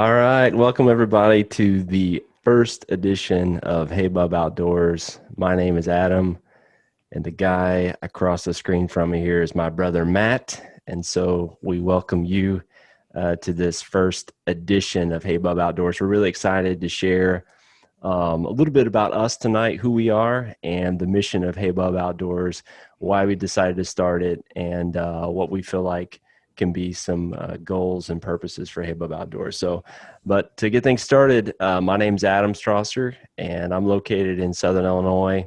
All right, welcome everybody to the first edition of Hey Bub Outdoors. My name is Adam, and the guy across the screen from me here is my brother Matt. And so we welcome you to this first edition of Hey Bub Outdoors. We're really excited to share a little bit about us tonight, who we are, and the mission of Hey Bub Outdoors, why we decided to start it, and what we feel like can be some goals and purposes for Hey Bub Outdoors. But to get things started, my name's Adam Strasser, and I'm located in Southern Illinois.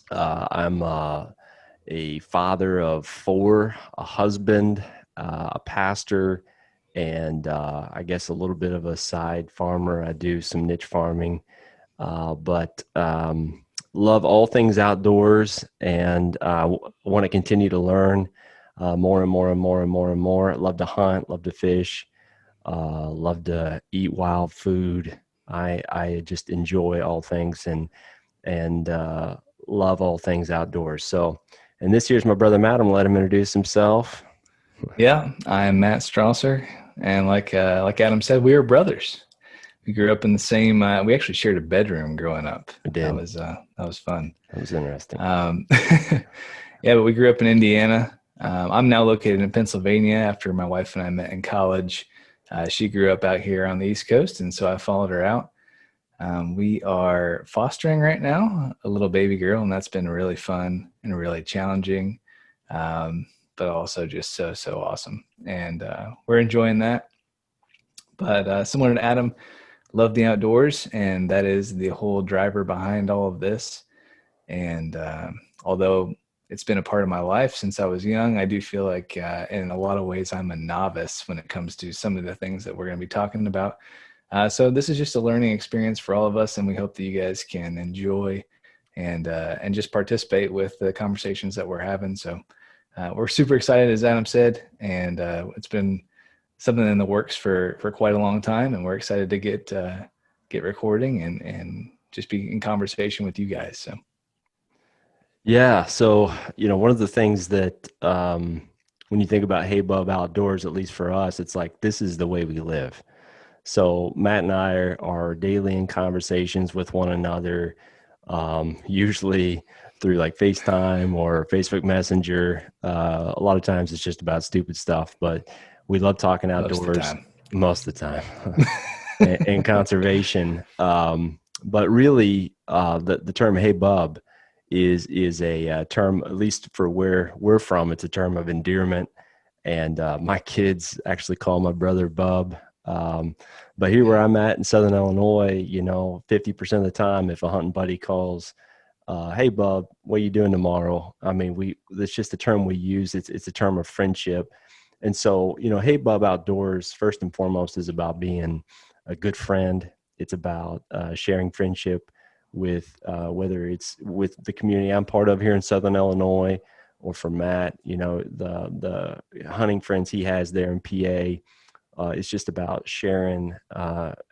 I'm a father of four, a husband, a pastor, and I guess a little bit of a side farmer. I do some niche farming, but love all things outdoors, and want to continue to learn more and more and more and more and more. Love to hunt, love to fish, love to eat wild food. I just enjoy all things and love all things outdoors. And this year's my brother Matt. I'm gonna let him introduce himself. Yeah, I'm Matt Strasser, and like Adam said, we were brothers. We grew up in the same. We actually shared a bedroom growing up. I That did. was fun. That was interesting. Um, yeah, but we grew up in Indiana. I'm now located in Pennsylvania after my wife and I met in college. She grew up out here on the East Coast, and so I followed her out. We are fostering right now a little baby girl, and that's been really fun and really challenging. But also just so awesome. And we're enjoying that. But similar to Adam, love the outdoors, and that is the whole driver behind all of this. And although it's been a part of my life since I was young, I do feel like in a lot of ways I'm a novice when it comes to some of the things that we're going to be talking about. So this is just a learning experience for all of us, and we hope that you guys can enjoy and just participate with the conversations that we're having. So we're super excited, as Adam said, and it's been something in the works for quite a long time, and we're excited to get recording and just be in conversation with you guys. So Yeah. One of the things that when you think about Hey Bub Outdoors, at least for us, it's like this is the way we live. So Matt and I are daily in conversations with one another, usually through like FaceTime or Facebook Messenger. A lot of times it's just about stupid stuff, but we love talking most of the outdoors time. most of the time and conservation. But really, the term "Hey Bub" is a term, at least for where we're from. It's a term of endearment, and my kids actually call my brother Bub. But here where I'm at in Southern Illinois, 50% of the time, if a hunting buddy calls, "Hey Bub, what are you doing tomorrow?" I mean, that's just a term we use. It's a term of friendship. And so, Hey Bub Outdoors, first and foremost, is about being a good friend. It's about sharing friendship with whether it's with the community I'm part of here in Southern Illinois, or for Matt, the hunting friends he has there in PA. It's just about sharing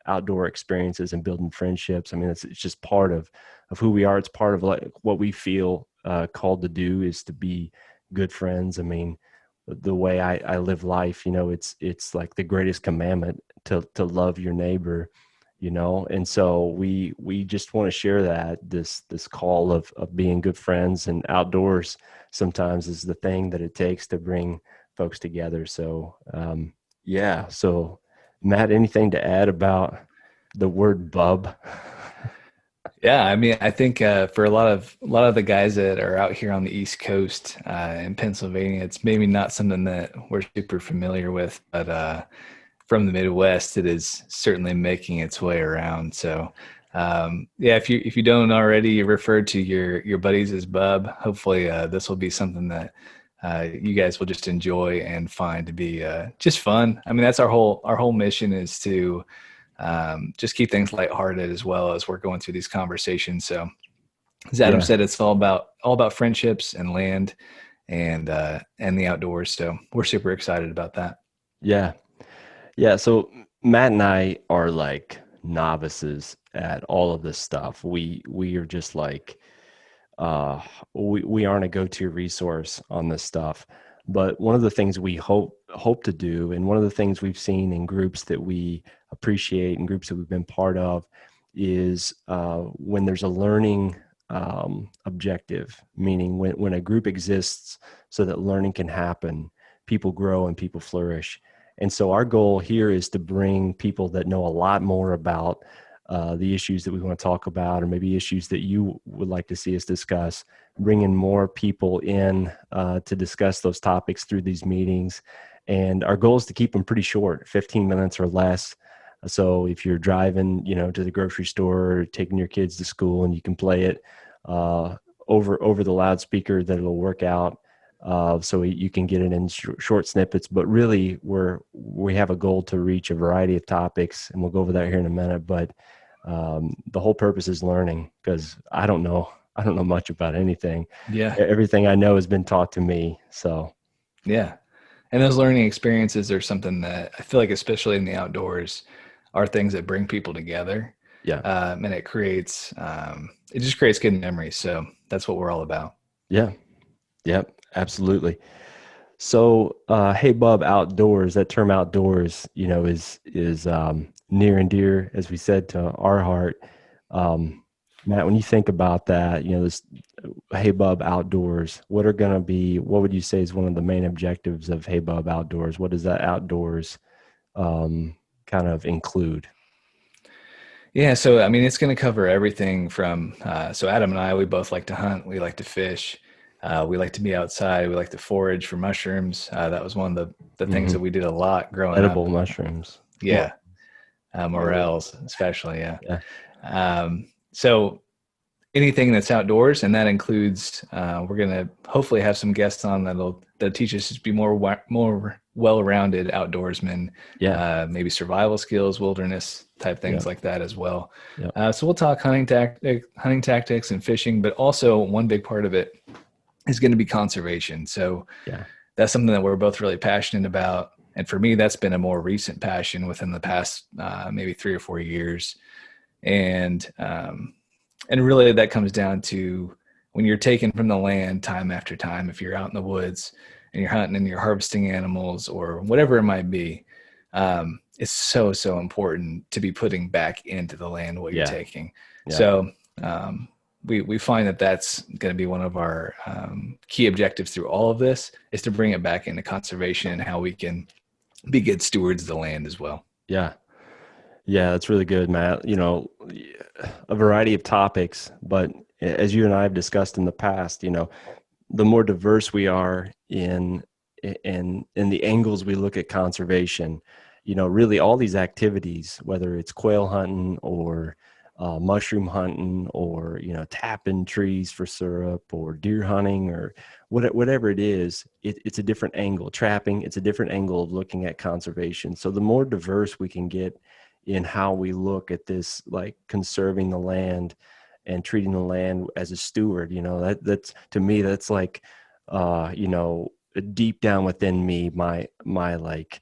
outdoor experiences and building friendships. I mean, it's just part of who we are. It's part of like what we feel called to do, is to be good friends. I mean, the way I live life, it's like the greatest commandment to love your neighbor, and so we just want to share this call of being good friends, and outdoors sometimes is the thing that it takes to bring folks together. Yeah. So Matt, anything to add about the word bub? Yeah, I mean, I think for a lot of the guys that are out here on the East Coast in Pennsylvania, it's maybe not something that we're super familiar with, but from the Midwest, it is certainly making its way around. So, yeah, if you don't already refer to your buddies as Bub, hopefully this will be something that you guys will just enjoy and find to be just fun. I mean, that's our whole mission is to just keep things lighthearted as well as we're going through these conversations. So, as Adam Yeah. said, it's all about friendships and land and the outdoors. So we're super excited about that. Yeah. Yeah. So Matt and I are like novices at all of this stuff. We are just like uh we aren't a go-to resource on this stuff. But one of the things we hope to do, and one of the things we've seen in groups that we appreciate and groups that we've been part of is when there's a learning objective, meaning when a group exists so that learning can happen, people grow and people flourish. And so our goal here is to bring people that know a lot more about the issues that we want to talk about, or maybe issues that you would like to see us discuss, bringing more people in to discuss those topics through these meetings. And our goal is to keep them pretty short, 15 minutes or less. So if you're driving, to the grocery store or taking your kids to school, and you can play it over the loudspeaker, that it'll work out. So you can get it in short snippets, but really we have a goal to reach a variety of topics, and we'll go over that here in a minute. But the whole purpose is learning, because I don't know much about anything. Yeah. Everything I know has been taught to me. So Yeah. And those learning experiences are something that I feel like, especially in the outdoors, are things that bring people together. yeah, And it just creates good memories. So that's what we're all about. yeah, yep, absolutely. So, Hey Bub Outdoors, that term outdoors, is near and dear, as we said, to our heart. Matt, when you think about that, this Hey Bub Outdoors, what would you say is one of the main objectives of Hey Bub Outdoors? What does that outdoors kind of include? Yeah. So, I mean, it's going to cover everything from, so Adam and I, we both like to hunt. We like to fish. We like to be outside. We like to forage for mushrooms. That was one of the things that Hmm. we did a lot growing Edible up. mushrooms. Yeah. Morels. Morels, especially. Yeah. Yeah. So anything that's outdoors, and that includes, we're going to hopefully have some guests on that'll teach us to be more well-rounded outdoorsmen, Yeah. maybe survival skills, wilderness type Yeah. things like that as well. Yeah. So we'll talk hunting tactics and fishing, but also one big part of it is going to be conservation. So Yeah. that's something that we're both really passionate about. And for me, that's been a more recent passion within the past maybe 3 or 4 years. And really that comes down to when you're taken from the land time after time, if you're out in the woods and you're hunting and you're harvesting animals or whatever it might be, it's so important to be putting back into the land what you're Yeah. taking. Yeah. So we find that that's going to be one of our key objectives through all of this, is to bring it back into conservation and how we can be good stewards of the land as well. Yeah. Yeah, that's really good, Matt. A variety of topics, but as you and I have discussed in the past, the more diverse we are in the angles we look at conservation, really all these activities, whether it's quail hunting or mushroom hunting, or tapping trees for syrup, or deer hunting, or whatever it is, it's a different angle. Trapping, it's a different angle of looking at conservation. So the more diverse we can get in how we look at this, like conserving the land and treating the land as a steward, that's to me, that's like deep down within me, my like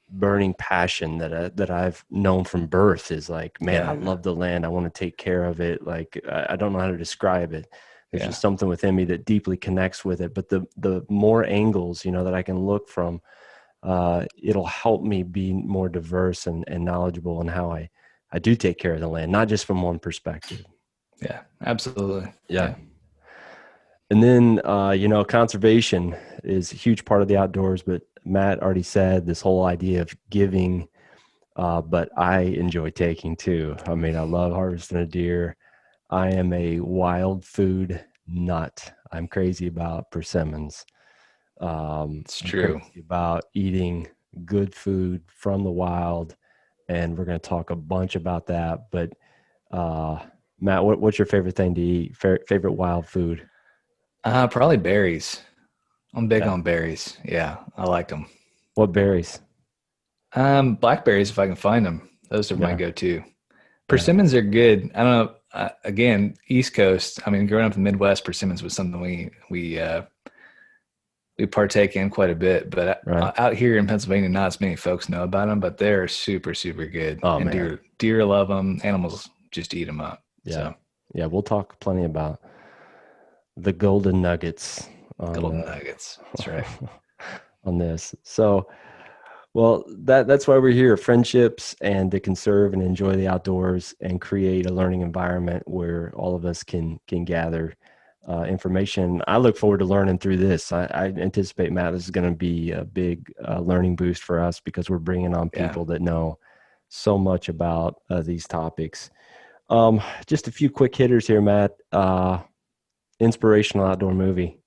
burning passion that I've known from birth is like, man, I Yeah. love the land. I want to take care of it. Like, I don't know how to describe it. There's Yeah. just something within me that deeply connects with it. But the more angles, that I can look from, it'll help me be more diverse and knowledgeable in how I do take care of the land, not just from one perspective. Yeah, absolutely. Yeah. Yeah. And then, conservation is a huge part of the outdoors, but Matt already said this whole idea of giving, but I enjoy taking too. I mean, I love harvesting a deer. I am a wild food nut. I'm crazy about persimmons. It's I'm true. crazy about eating good food from the wild, and we're going to talk a bunch about that. But uh, Matt, what's your favorite thing to eat? Favorite wild food? Probably berries. I'm big Yeah. on berries. Yeah, I like them. What berries? Blackberries, if I can find them, those are my Yeah. go-to. Yeah. Persimmons are good. I don't know. Again, East Coast. I mean, growing up in the Midwest, persimmons was something we partake in quite a bit. But Right. out here in Pennsylvania, not as many folks know about them. But they're super good, Oh and man. deer love them. Animals just eat them up. Yeah. So Yeah. We'll talk plenty about the golden nuggets on golden nuggets. That's right. on this. So Well, that's why we're here, friendships and to conserve and enjoy the outdoors and create a learning environment where all of us can gather information. I look forward to learning through this. I anticipate, Matt, this is going to be a big learning boost for us because we're bringing on Yeah. people that know so much about these topics. Just a few quick hitters here, Matt. Inspirational outdoor movie.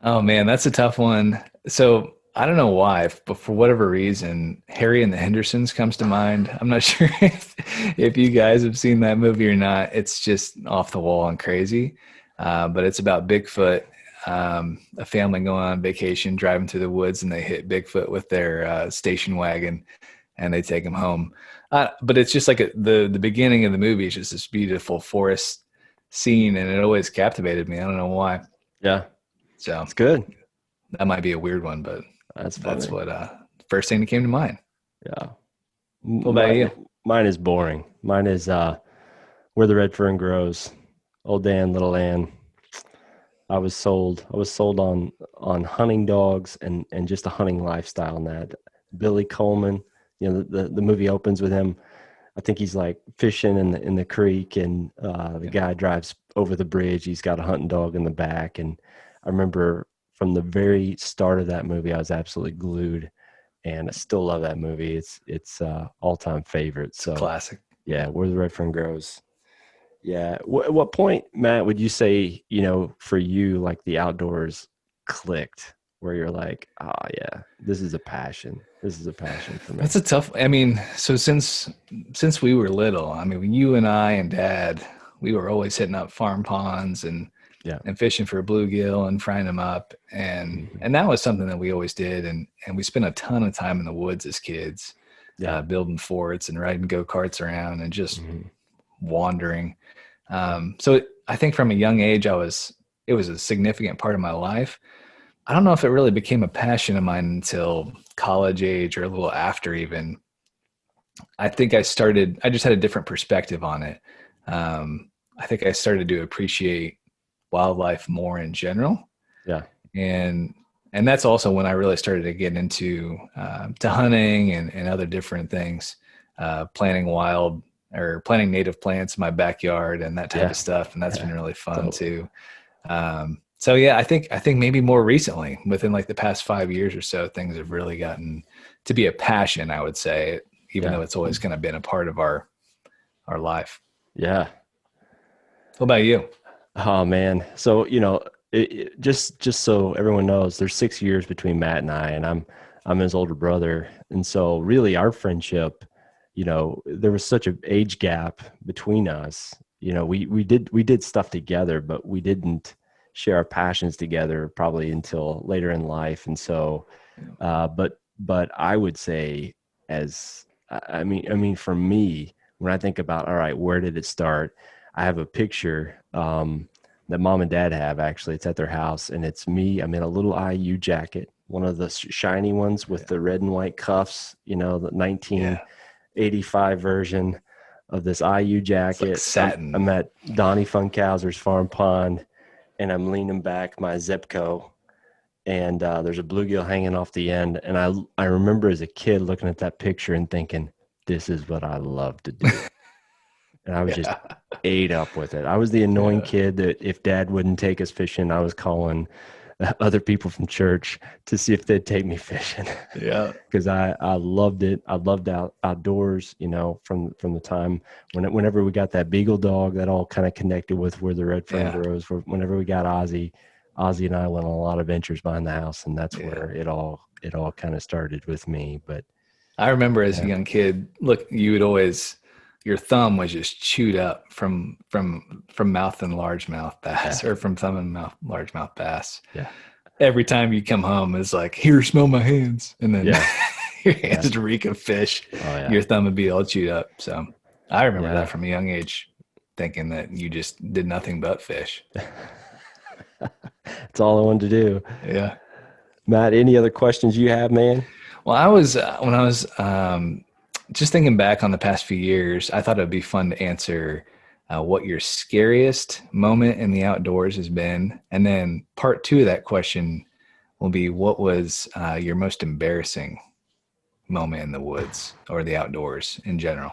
Oh man, that's a tough one. So I don't know why, but for whatever reason, Harry and the Hendersons comes to mind. I'm not sure if you guys have seen that movie or not. It's just off the wall and crazy. But it's about Bigfoot, a family going on vacation, driving through the woods, and they hit Bigfoot with their station wagon, and they take him home. But it's just like the beginning of the movie is just this beautiful forest scene, and it always captivated me. I don't know why. Yeah, So it's good. that might be a weird one, but That's that's funny. what first thing that came to mind. Yeah. What about Mine, you? mine is boring. Mine is Where the Red Fern Grows. Old Dan, Little Ann. I was sold. I was sold on hunting dogs and just a hunting lifestyle. And that Billy Coleman, the movie opens with him. I think he's like fishing in the creek, and the Yeah, guy drives over the bridge. He's got a hunting dog in the back, and I remember from the very start of that movie, I was absolutely glued, and I still love that movie. It's all time favorite. it's a So classic. yeah, Where the Red Fern Grows. Yeah. At what point, Matt, would you say, for you, like the outdoors clicked where you're like, oh, yeah, this is a passion. This is a passion for That's me. a tough. I mean, so since we were little, I mean, when you and I and Dad, we were always hitting up farm ponds Yeah. and fishing for bluegill and frying them up, Mhm. and that was something that we always did, and we spent a ton of time in the woods as kids, Yeah. building forts and riding go karts around and just Hmm. wandering. Yeah. I think from a young age, it was a significant part of my life. I don't know if it really became a passion of mine until college age or a little after even. I just had a different perspective on it. I think I started to appreciate wildlife more in general. Yeah. And, and that's also when I really started to get into, to hunting and other different things, planting wild or planting native plants in my backyard and that type Yeah. of stuff. And that's been Yeah. really fun Totally. too. So yeah, I think maybe more recently, within like the past 5 years or so, things have really gotten to be a passion, I would say, even though Yeah. it's always kind of been a part of our life. Yeah. What about you? Oh man. So, just so everyone knows, there's 6 years between Matt and I, and I'm his older brother. And so really our friendship, there was such an age gap between us. We did stuff together, but we didn't share our passions together probably until later in life. And so Yeah. but I would say, as I mean for me, when I think about, all right, where did it start? I have a picture that mom and dad have. Actually, it's at their house, and it's me. I'm in a little IU jacket, one of the shiny ones with the red and white cuffs, the Yeah. 1985 version of this IU It's like jacket. I'm satin. at Donnie Funkhauser's farm pond, and I'm leaning back my Zepco, and there's a bluegill hanging off the end. And I remember as a kid looking at that picture and thinking, this is what I love to do. And I was just Yeah. ate up with it. I was the annoying Yeah. kid that if dad wouldn't take us fishing, I was calling other people from church to see if they'd take me fishing Yeah. because I loved it. I loved outdoors, from the time whenever we got that beagle dog, that all kind of connected with Where the Red Fern Yeah. Grows. Whenever we got Ozzy and I went on a lot of ventures behind the house, and that's Yeah. where it all kind of started with me. But I remember as a yeah, young kid, look, you would always your thumb was just chewed up from mouth and largemouth yeah, bass or from thumb and mouth largemouth bass. yeah, Every time you come home, it's like, here, smell my hands. And then yeah, your yeah. hands would reek of fish. Oh yeah, Your thumb would be all chewed up. So I remember that yeah. from a young age, thinking that you just did nothing but fish. That's all I wanted to do. Yeah. Matt, any other questions you have, man? Well, I was, when I was just thinking back on the past few years, I thought it'd be fun to answer what your scariest moment in the outdoors has been. And then part two of that question, will be, what was your most embarrassing moment in the woods or the outdoors in general?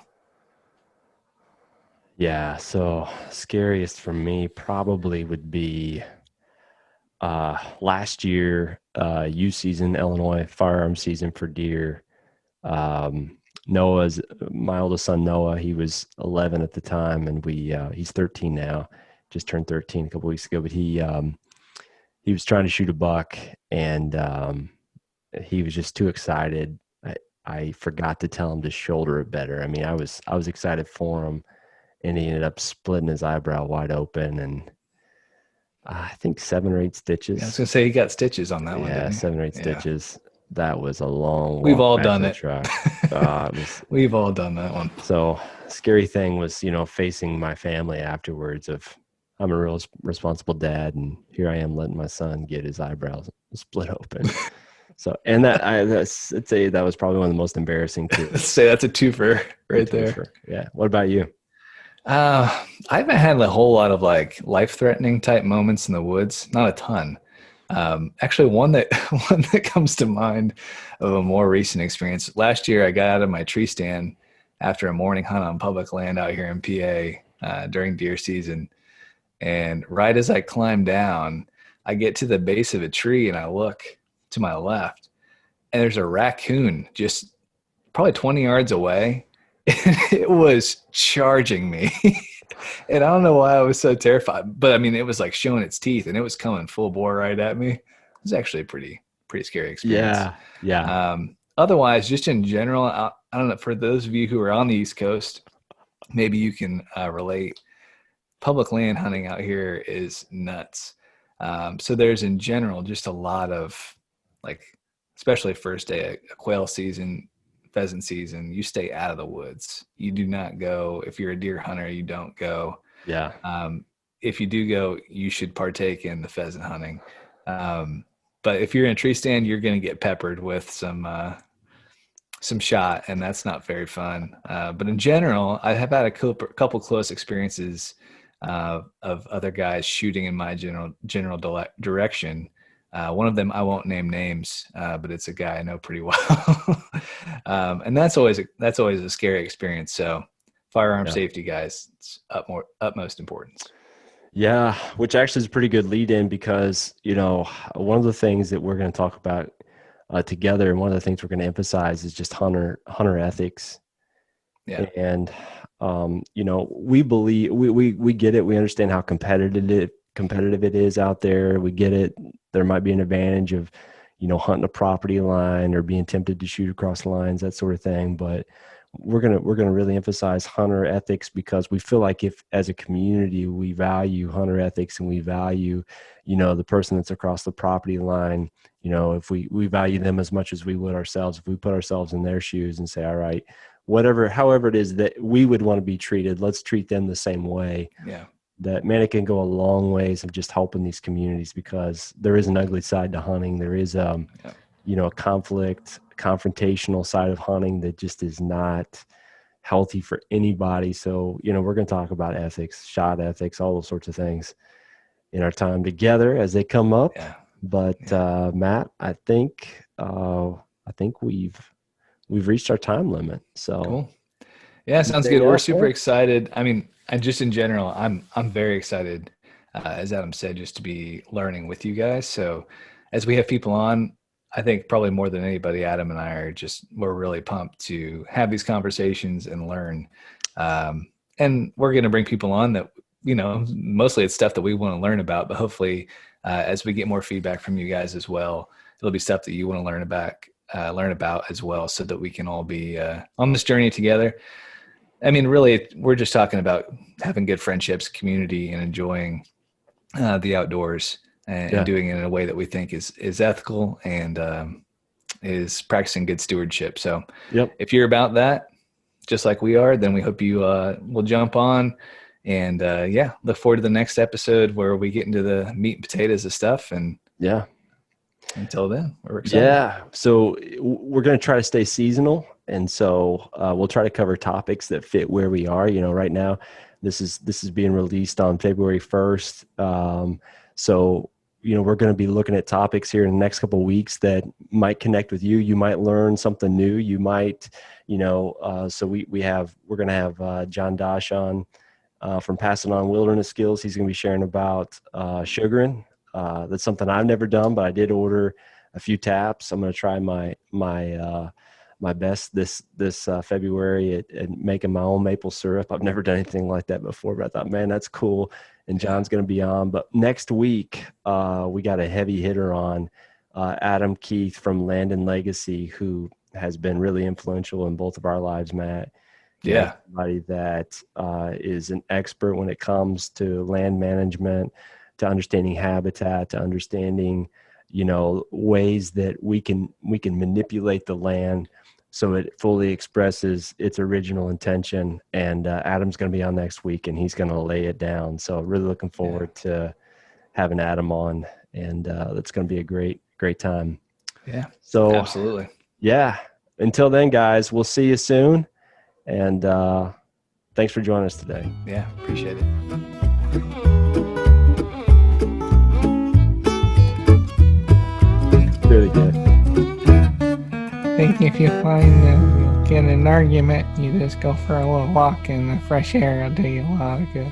Yeah, so scariest for me probably would be last year, youth season, Illinois firearm season for deer. Um, Noah's my oldest son Noah. He was 11 at the time, and he's 13 now. Just turned 13 a couple weeks ago. But he was trying to shoot a buck, and he was just too excited. I forgot to tell him to shoulder it better. I mean, I was excited for him, and he ended up splitting his eyebrow wide open, and I think 7 or 8 Yeah, I was stitches. gonna say he got stitches on that one, Yeah, didn't he? 7 or 8 Yeah, stitches. That was a long we've walk all back to done the it. truck. It was We've all done that one. so scary thing was, facing my family afterwards of I'm a real responsible dad, and here I am letting my son get his eyebrows split open. So, and I'd say that was probably one of the most embarrassing too. Say that's a twofer The right there. twofer. Yeah. What about you? I haven't had a whole lot of like life-threatening type moments in the woods. Not a ton. Actually, one that one that comes to mind of a more recent experience. Last year, I got out of my tree stand after a morning hunt on public land out here in PA during deer season, and right as I climb down, I get to the base of a tree and I look to my left, and there's a raccoon just probably 20 yards away. It was charging me. And I don't know why I was so terrified, but I mean, it was like showing its teeth and it was coming full bore right at me. It was actually a pretty scary experience. Yeah. Yeah. Otherwise, just in general, I don't know, for those of you who are on the East Coast, maybe you can relate. Public land hunting out here is nuts. So there's in general just a lot of like, especially first day of quail season, pheasant season, you stay out of the woods. You do not go. If you're a deer hunter, you don't go. Yeah. Um, if you do go, you should partake in the pheasant hunting. But if you're in a tree stand, you're going to get peppered with some shot, and that's not very fun. But in general, I have had a couple close experiences of other guys shooting in my general direction. One of them, I won't name names, but it's a guy I know pretty well, and that's always a scary experience. So, firearm Yeah. safety, guys, it's utmost importance. Yeah, which actually is a pretty good lead in because, one of the things that we're going to talk about together, and one of the things we're going to emphasize is just hunter ethics. Yeah, And we believe we get it. We understand how competitive it is out there. We get it. There might be an advantage of, hunting a property line or being tempted to shoot across lines, that sort of thing. But we're gonna really emphasize hunter ethics because we feel like if as a community we value hunter ethics and we value, the person that's across the property line, if we value them as much as we would ourselves, if we put ourselves in their shoes and say, all right, however it is that we would want to be treated, let's treat them the same way. yeah, That, man, it can go a long ways of just helping these communities because there is an ugly side to hunting. There is yeah, a confrontational side of hunting that just is not healthy for anybody. So, we're going to talk about ethics, shot ethics, all those sorts of things in our time together as they come up. yeah, But yeah. Matt, I think we've reached our time limit. So, Cool. Yeah, sounds good. anything We're else, super man? excited. I mean, and just in general, I'm very excited, as Adam said, just to be learning with you guys. So as we have people on, I think probably more than anybody, Adam and I we're really pumped to have these conversations and learn. And we're going to bring people on that, mostly it's stuff that we want to learn about, but hopefully, as we get more feedback from you guys as well, it'll be stuff that you want to learn about as well, so that we can all be on this journey together. I mean, really, we're just talking about having good friendships, community, and enjoying the outdoors, and Yeah. doing it in a way that we think is ethical and is practicing good stewardship. So, Yep. if you're about that, just like we are, then we hope you will jump on. And yeah, look forward to the next episode where we get into the meat and potatoes of stuff. And Yeah. until then, we're excited. Yeah. So we're going to try to stay seasonal. And so we'll try to cover topics that fit where we are. Right now, this is being released on February 1st. So, we're going to be looking at topics here in the next couple of weeks that might connect with you. You might learn something new. You might, so we're going to have John Dosh on from Passing On Wilderness Skills. He's going to be sharing about sugaring. That's something I've never done, but I did order a few taps. I'm going to try my best this February at making my own maple syrup. I've never done anything like that before, but I thought, man, that's cool. And John's going to be on. But next week, we got a heavy hitter on, Adam Keith from Land and Legacy, who has been really influential in both of our lives, Matt. Yeah. Somebody that is an expert when it comes to land management, to understanding habitat, to understanding, ways that we can manipulate the land so it fully expresses its original intention. And Adam's going to be on next week, and he's going to lay it down. So really looking forward to having Adam on, and that's going to be a great time. Yeah. So absolutely. Yeah. Until then, guys, we'll see you soon. And thanks for joining us today. Yeah, appreciate it. Really good. I think if you find that you get an argument, you just go for a little walk in the fresh air. It'll do you a lot of good.